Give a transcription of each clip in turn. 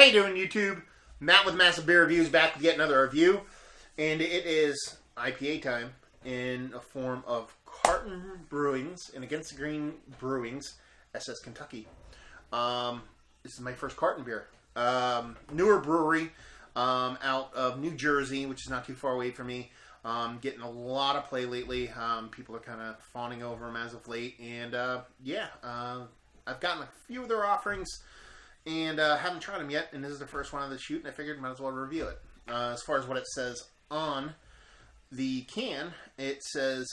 How you doing, YouTube? Matt with Massive Beer Reviews back with yet another review. And it is IPA time in a form of Carton Brewings and Against the Green Brewings, SS Kentucky. This is my first Carton beer. Newer brewery out of New Jersey, which is not too far away from me. Getting a lot of play lately. People are kind of fawning over them as of late. And I've gotten a few of their offerings and haven't tried them yet. And this is the first one of the shoot, and I figured I might as well review it. As far as what it says on the can, it says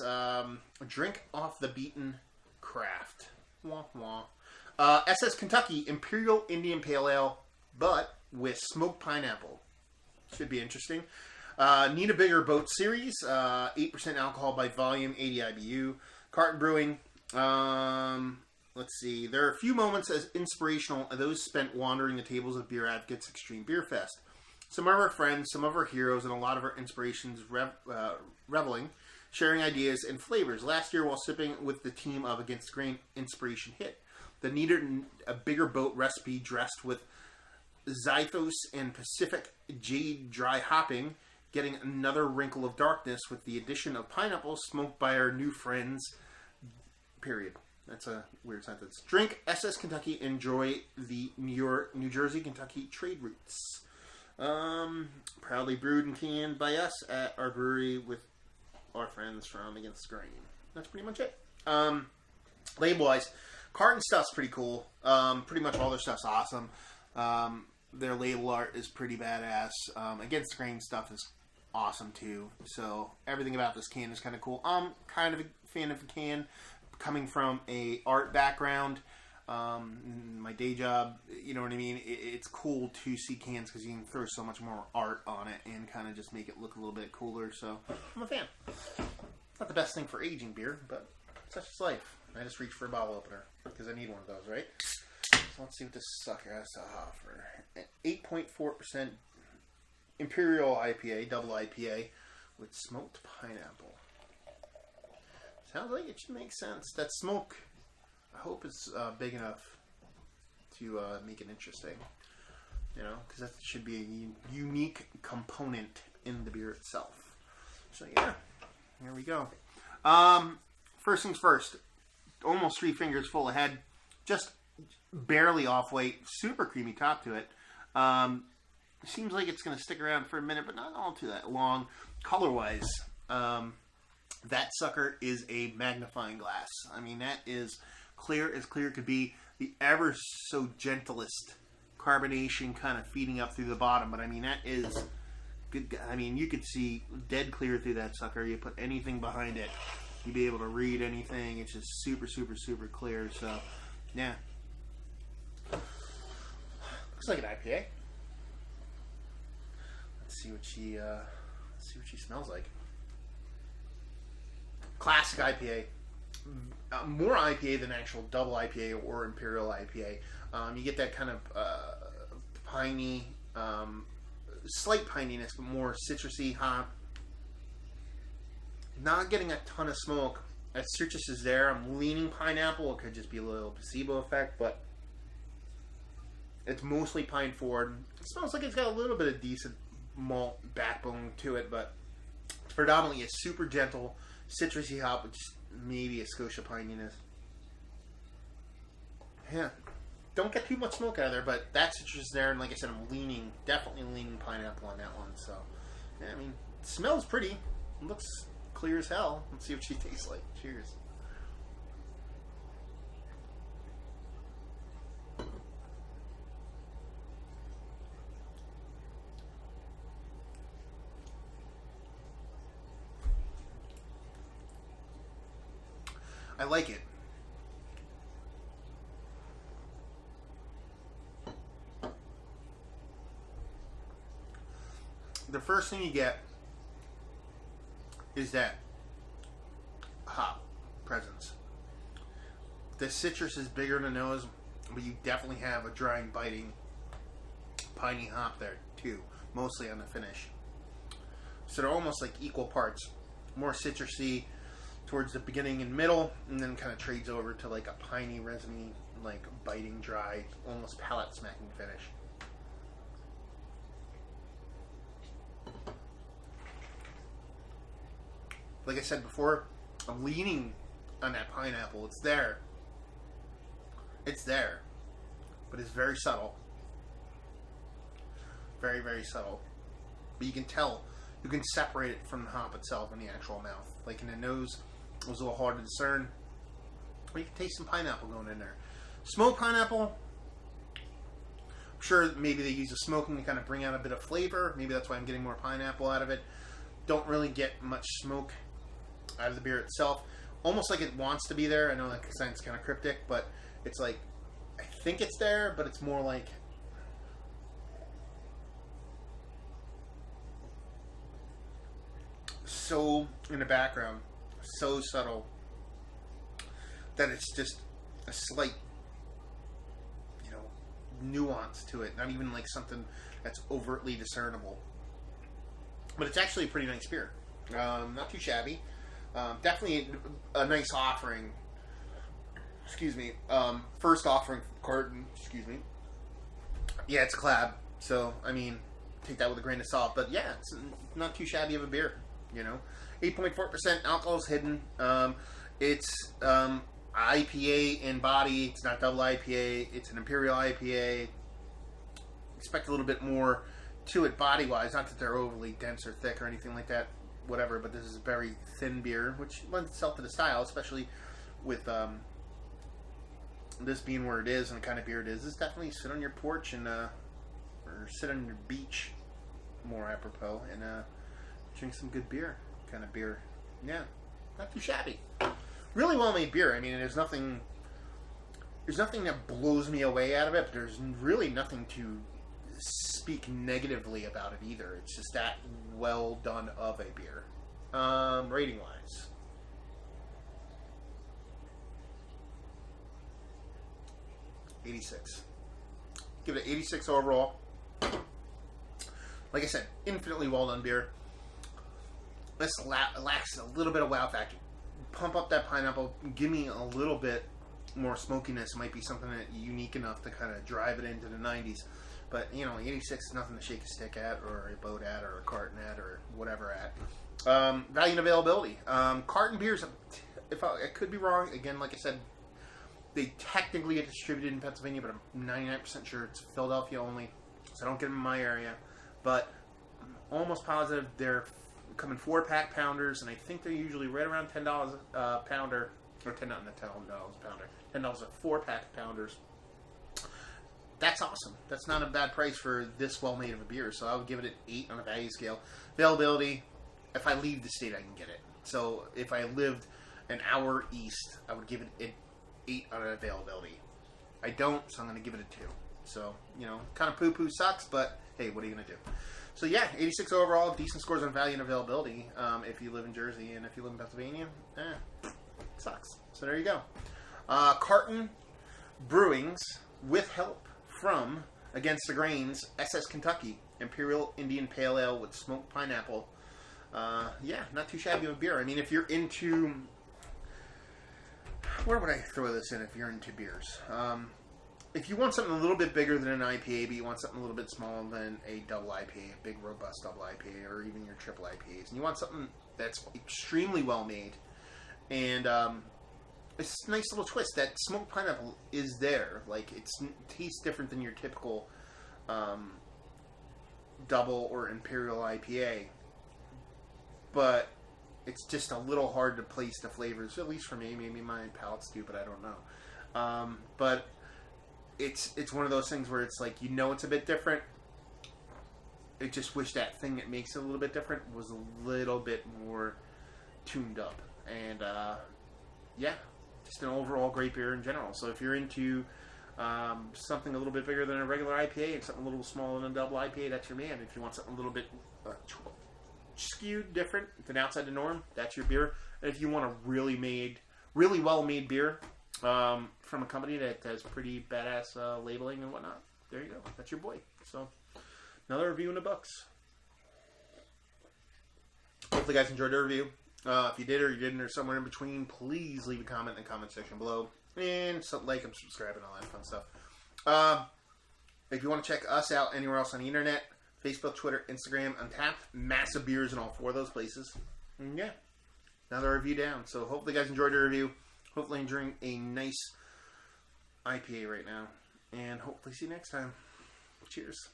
drink off the beaten craft. Wah, wah. SS Kentucky Imperial Indian Pale Ale, but with smoked pineapple. Should be interesting. Need a Bigger Boat Series, 8% alcohol by volume, 80 IBU. Carton Brewing. Let's see. There are a few moments as inspirational as those spent wandering the tables of Beer Advocates Extreme Beer Fest. Some of our friends, some of our heroes, and a lot of our inspirations reveling, sharing ideas and flavors. Last year, while sipping with the team of Against the Grain, inspiration hit. The Needed a Bigger Boat recipe dressed with Zythos and Pacific Jade dry hopping, getting another wrinkle of darkness with the addition of pineapple smoked by our new friends. Period. That's a weird sentence. Drink SS Kentucky. Enjoy the New Jersey, Kentucky trade routes. Proudly brewed and canned by us at our brewery with our friends from Against the Grain. That's pretty much it. Label-wise, Carton stuff's pretty cool. Pretty much all their stuff's awesome. Their label art is pretty badass. Against the Grain stuff is awesome too. So everything about this can is kind of cool. I'm kind of a fan of the can. Coming from a art background, my day job, you know what I mean? It's cool to see cans because you can throw so much more art on it and kind of just make it look a little bit cooler. So I'm a fan. Not the best thing for aging beer, but such is life. I just reached for a bottle opener because I need one of those, right? So let's see what this sucker has to offer. 8.4% Imperial IPA, double IPA, with smoked pineapple. Sounds like it should make sense. That smoke, I hope it's big enough to make it interesting. You know, because that should be a unique component in the beer itself. So yeah, here we go. First things first. Almost 3 fingers full of head. Just barely off weight. Super creamy top to it. Seems like it's going to stick around for a minute, but not all too that long. Color-wise, that sucker is a magnifying glass. I mean, that is clear as clear could be. The ever so gentlest carbonation kind of feeding up through the bottom. But I mean, that is good. I mean, you could see dead clear through that sucker. You put anything behind it, you'd be able to read anything. It's just super, super, super clear. So, yeah. Looks like an IPA. Let's see what she smells like. Classic IPA. More IPA than actual double IPA or Imperial IPA. You get that kind of piney, slight pininess, but more citrusy hop. Not getting a ton of smoke. That citrus is there. I'm leaning pineapple. It could just be a little placebo effect, but it's mostly pine forward. It smells like it's got a little bit of decent malt backbone to it, but it's predominantly a super gentle citrusy hop with just maybe a Scotia pininess. Yeah. Don't get too much smoke out of there, but that citrus is there, and like I said, I'm definitely leaning pineapple on that one. So, yeah, I mean, it smells pretty. It looks clear as hell. Let's see what she tastes like. Cheers. I like it. The first thing you get is that hop presence. The citrus is bigger in the nose, but you definitely have a drying, biting, piney hop there too, mostly on the finish. So they're almost like equal parts. More citrusy towards the beginning and middle, and then kind of trades over to like a piney, resiny, like biting, dry, almost palate smacking finish. like I said before, I'm leaning on that pineapple. It's there. It's there. But it's very subtle. Very, very subtle. But you can tell. You can separate it from the hop itself in the actual mouth. Like in the nose, it was a little hard to discern. Or you can taste some pineapple going in there. Smoked pineapple, I'm sure maybe they use the smoking to kind of bring out a bit of flavor. Maybe that's why I'm getting more pineapple out of it. Don't really get much smoke out of the beer itself. Almost like it wants to be there. I know that sounds kind of cryptic, but it's like, I think it's there, but it's more like, so in the background, so subtle, that it's just a slight, nuance to it. Not even like something that's overtly discernible. But it's actually a pretty nice beer. Not too shabby. Definitely a nice offering. Excuse me. First offering from Carton. Excuse me. Yeah, it's collab. So, I mean, take that with a grain of salt. But yeah, it's not too shabby of a beer. 8.4% alcohol is hidden. It's IPA in body. It's not double IPA. It's an Imperial IPA. Expect a little bit more to it body-wise. Not that they're overly dense or thick or anything like that. Whatever. But this is a very thin beer, which lends itself to the style, especially with this being where it is and the kind of beer it is. It's definitely sit on your porch and or sit on your beach, more apropos, and drink some good beer. Kind of beer. Yeah, not too shabby. Really well made beer. I mean, there's nothing that blows me away out of it, but there's really nothing to speak negatively about it either. It's just that well done of a beer. Rating wise, .86. Give it an 86 overall. Like I said, infinitely well done beer. This lacks a little bit of wow factor. Pump up that pineapple, give me a little bit more smokiness. It might be something that unique enough to kind of drive it into the 90s. But, 86 is nothing to shake a stick at, or a boat at, or a carton at, or whatever at. Value and availability. Carton beers, if I could be wrong, again, like I said, they technically get distributed in Pennsylvania, but I'm 99% sure it's Philadelphia only, so I don't get them in my area. But I'm almost positive they're come in 4-pack pounders, and I think they're usually right around $10 a pounder, or $10 a pounder, $10 a 4-pack pounders. That's awesome. That's not a bad price for this well made of a beer. So I would give it an 8 on a value scale. Availability, if I leave the state, I can get it. So if I lived an hour east, I would give it an 8 on availability. I don't, so I'm going to give it a 2. So, kind of poo-poo sucks, but hey, what are you going to do? So yeah, 86 overall, decent scores on value and availability. If you live in Jersey, and if you live in Pennsylvania, sucks. So there you go. Carton Brewings, with help from Against the Grains, SS Kentucky, Imperial Indian Pale Ale with smoked pineapple. Yeah, not too shabby of a beer. I mean, if you're into... Where would I throw this in if you're into beers? If you want something a little bit bigger than an IPA, but you want something a little bit smaller than a double IPA, a big, robust double IPA, or even your triple IPAs, and you want something that's extremely well made, and it's a nice little twist. That smoked pineapple is there. Like, it tastes different than your typical double or Imperial IPA, but it's just a little hard to place the flavors, at least for me. Maybe my palate's stupid, I don't know. But it's one of those things where it's like, it's a bit different. I just wish that thing that makes it a little bit different was a little bit more tuned up. And yeah, just an overall great beer in general. So if you're into something a little bit bigger than a regular IPA and something a little smaller than a double IPA, that's your man. If you want something a little bit skewed different than outside the norm, that's your beer. And if you want a really well made beer from a company that has pretty badass labeling and whatnot, there you go. That's your boy. So another review in the books. Hopefully you guys enjoyed the review. If you did or you didn't, or somewhere in between, please leave a comment in the comment section below. And like and subscribe and all that fun stuff. If you want to check us out anywhere else on the internet, Facebook, Twitter, Instagram, Untapped, massive beers in all 4 of those places. And yeah, another review down. So hopefully you guys enjoyed the review. Hopefully enjoying a nice IPA right now. And hopefully see you next time. Cheers.